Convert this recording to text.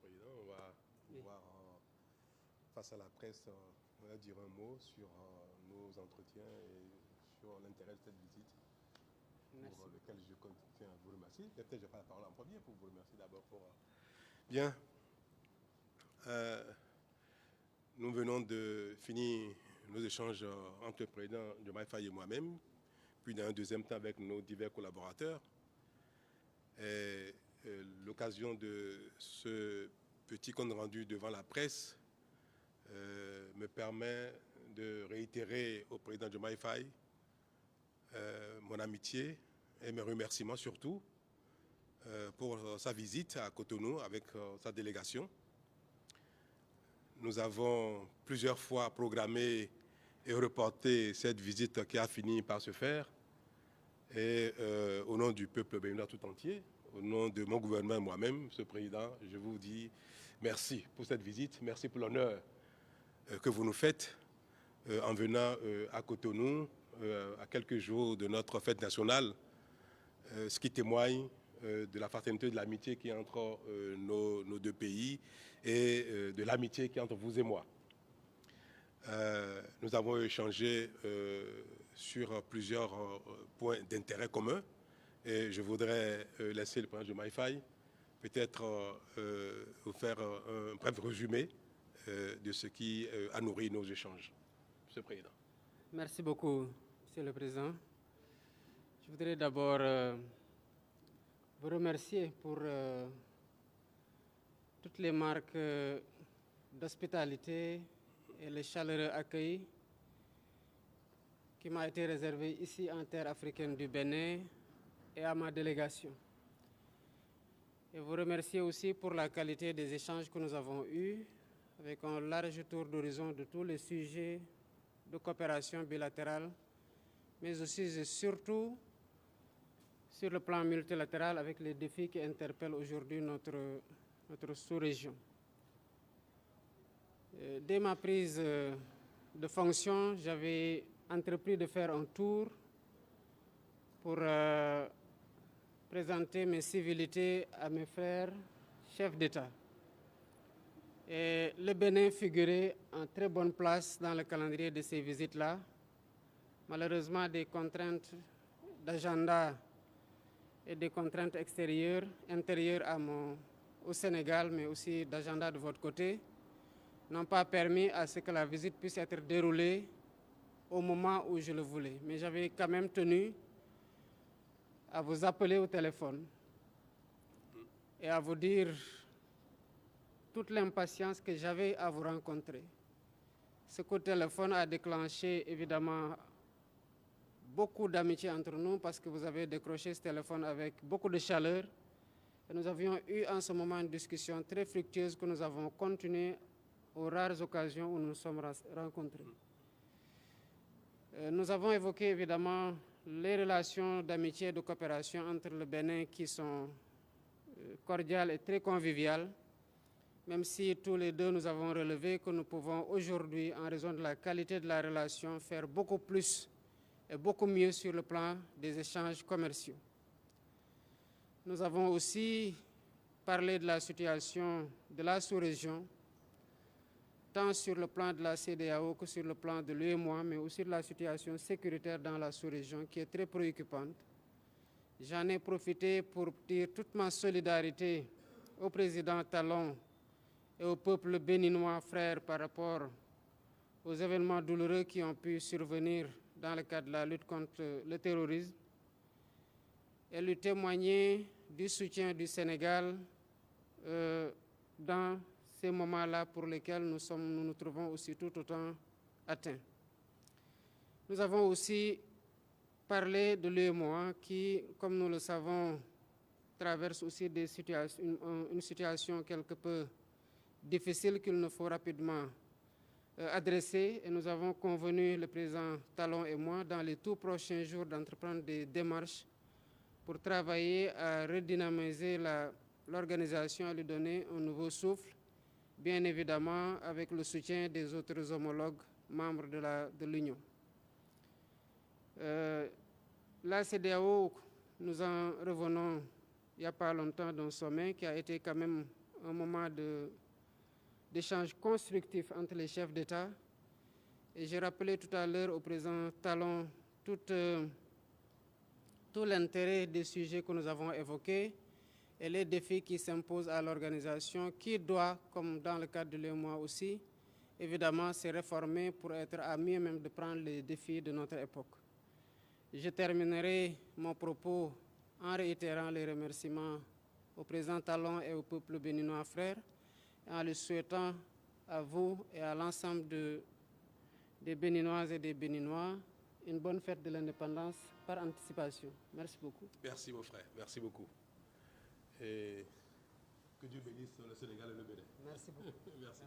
Président. On va pouvoir, face à la presse, on va dire un mot sur nos entretiens et sur l'intérêt de cette visite. Merci. Pour lequel je tiens à vous remercier. Peut-être que je vais pas la parole en premier pour vous remercier d'abord pour... Bien. Nous venons de finir nos échanges entre le président Diomaye Faye et moi-même, puis dans un deuxième temps avec nos divers collaborateurs. L'occasion de ce petit compte rendu devant la presse me permet de réitérer au président Diomaye Faye mon amitié et mes remerciements surtout pour sa visite à Cotonou avec sa délégation. Nous avons plusieurs fois programmé et reporté cette visite qui a fini par se faire. Et au nom du peuple béninois tout entier, au nom de mon gouvernement et moi-même, Monsieur le Président, je vous dis merci pour cette visite, merci pour l'honneur que vous nous faites en venant à Cotonou à quelques jours de notre fête nationale, ce qui témoigne de la fraternité, de l'amitié qui est entre nos deux pays et de l'amitié qui est entre vous et moi. Nous avons échangé sur plusieurs points d'intérêt commun et je voudrais laisser le président Diomaye Faye peut-être vous faire un bref résumé de ce qui a nourri nos échanges. Monsieur le Président. Merci beaucoup, Monsieur le Président. Je voudrais d'abord vous remercier pour toutes les marques d'hospitalité et le chaleureux accueil qui m'a été réservé ici en terre africaine du Bénin et à ma délégation. Et vous remercier aussi pour la qualité des échanges que nous avons eus avec un large tour d'horizon de tous les sujets de coopération bilatérale, mais aussi et surtout sur le plan multilatéral avec les défis qui interpellent aujourd'hui notre sous-région. Dès ma prise de fonction, j'avais entrepris de faire un tour pour présenter mes civilités à mes frères chefs d'État. Et le Bénin figurait en très bonne place dans le calendrier de ces visites-là. Malheureusement, des contraintes d'agenda et des contraintes extérieures, intérieures au Sénégal, mais aussi d'agenda de votre côté, n'ont pas permis à ce que la visite puisse être déroulée au moment où je le voulais. Mais j'avais quand même tenu à vous appeler au téléphone et à vous dire toute l'impatience que j'avais à vous rencontrer. Ce coup de téléphone a déclenché évidemment beaucoup d'amitié entre nous parce que vous avez décroché ce téléphone avec beaucoup de chaleur. Et nous avions eu en ce moment une discussion très fructueuse que nous avons continué aux rares occasions où nous nous sommes rencontrés. Nous avons évoqué évidemment les relations d'amitié et de coopération entre le Bénin qui sont cordiales et très conviviales, même si tous les deux nous avons relevé que nous pouvons aujourd'hui, en raison de la qualité de la relation, faire beaucoup plus et beaucoup mieux sur le plan des échanges commerciaux. Nous avons aussi parlé de la situation de la sous-région, tant sur le plan de la CEDEAO que sur le plan de l'UEMOA, mais aussi de la situation sécuritaire dans la sous-région qui est très préoccupante. J'en ai profité pour dire toute ma solidarité au président Talon et au peuple béninois frère par rapport aux événements douloureux qui ont pu survenir dans le cadre de la lutte contre le terrorisme et lui témoigner du soutien du Sénégal dans ces moments-là pour lesquels nous nous trouvons aussi tout autant atteints. Nous avons aussi parlé de l'UEMOA qui, comme nous le savons, traverse aussi une situation quelque peu difficile qu'il nous faut rapidement adresser. Et nous avons convenu, le président Talon et moi, dans les tout prochains jours d'entreprendre des démarches pour travailler à redynamiser l'organisation, à lui donner un nouveau souffle, bien évidemment avec le soutien des autres homologues membres de l'Union. La CEDEAO, nous en revenons il n'y a pas longtemps d'un sommet qui a été quand même un moment d'échange constructif entre les chefs d'État. Et j'ai rappelé tout à l'heure au président Talon tout l'intérêt des sujets que nous avons évoqués et les défis qui s'imposent à l'organisation, qui doit, comme dans le cadre de l'UEMOA aussi, évidemment se réformer pour être à mieux même de prendre les défis de notre époque. Je terminerai mon propos en réitérant les remerciements au président Talon et au peuple béninois frère, et en le souhaitant à vous et à l'ensemble des Béninoises et des Béninois une bonne fête de l'indépendance par anticipation. Merci beaucoup. Merci mon frère, merci beaucoup. Et que Dieu bénisse le Sénégal et le Bénin. Merci beaucoup. Merci.